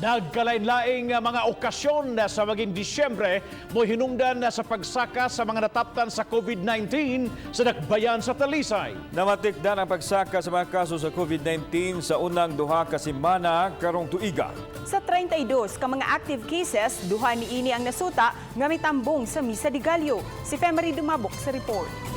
Nagkalain-laing mga okasyon sa maging Disyembre mo hinungdan sa pagsaka sa mga nataptan sa COVID-19 sa Dakbayan sa Talisay. Namatikdan ang pagsaka sa mga kaso sa COVID-19 sa unang duha ka semana karong tuiga. Sa 32 ka mga active cases, duha niini ang nasuta nga mitambong sa Misa de Gallo. Si Femery Dumabok sa report.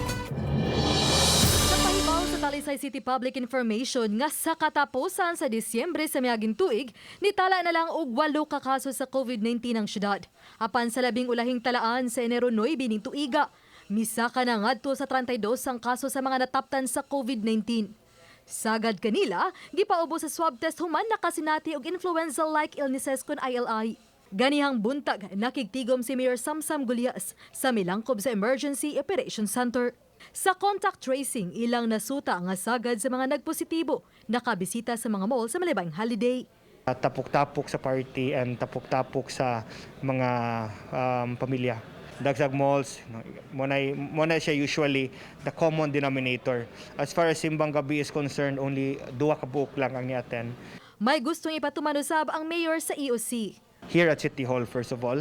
Sa Talisay City Public Information nga sa katapusan sa Disyembre sa miaging tuig, nitala na lang og 8 ka kaso sa COVID-19 ang syudad. Apan sa labing ulahing talaan sa Enero 9 ning tuiga, misa ka na ngadto sa 32 ang kaso sa mga nataptan sa COVID-19. Sagad kanila, gipaubo sa swab test human nakasinati og influenza-like illnesses kun ILI. Ganihang buntag, nakigtigom si Mayor Samsam Gulyas sa milangkob sa Emergency Operation Center. Sa contact tracing, ilang nasuta nga sagad sa mga nagpositibo, nakabisita sa mga mall sa malibang holiday. Tapok-tapok sa party and tapok-tapok sa mga pamilya. Dagsag malls, muna siya usually the common denominator. As far as Simbang Gabi is concerned, only 2 ka buok lang ang ni-attend. May gustong ipatumanusab ang mayor sa EOC. Here at City Hall, first of all,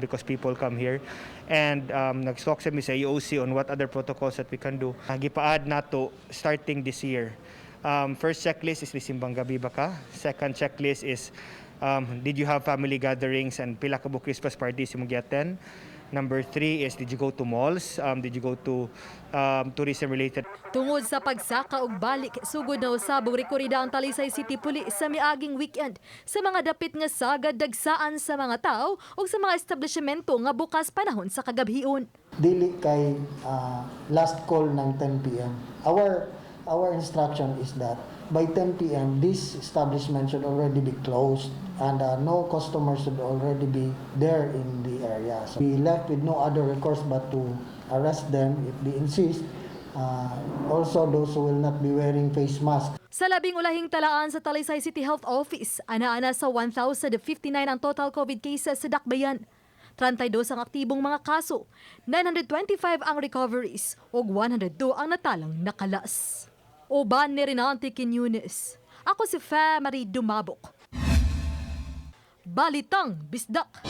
because people come here. And nag-talk sa sa EOC on what other protocols that we can do. Gipaad na to starting this year. First checklist is Simbang Gabi ba ka? Second checklist is did you have family gatherings and pila ka bu Christmas parties mo gi-attend? Number 3 is, did you go to malls? Did you go to tourism-related? Tungod sa pagsaka og balik, sugod na usabong rekorida ang Talisay City Police sa miaging weekend sa mga dapit nga sagad dagsaan sa mga tao o sa mga establishmento nga bukas panahon sa kagabhion. Dili kay last call ng 10 p.m. Our instruction is that by 10 p.m. this establishment should already be closed and no customers should already be there in the area. So we left with no other recourse but to arrest them if they insist. Also those who will not be wearing face masks. Sa labing ulahing talaan sa Talisay City Health Office, ana-ana sa 1,059 ang total COVID cases sa Dakbayan. 32 ang aktibong mga kaso, 925 ang recoveries, ug 102 ang natalang nakalas. Uban ni Renante Quiñones. Ako si Femery Dumabok. Balitang Bisdak.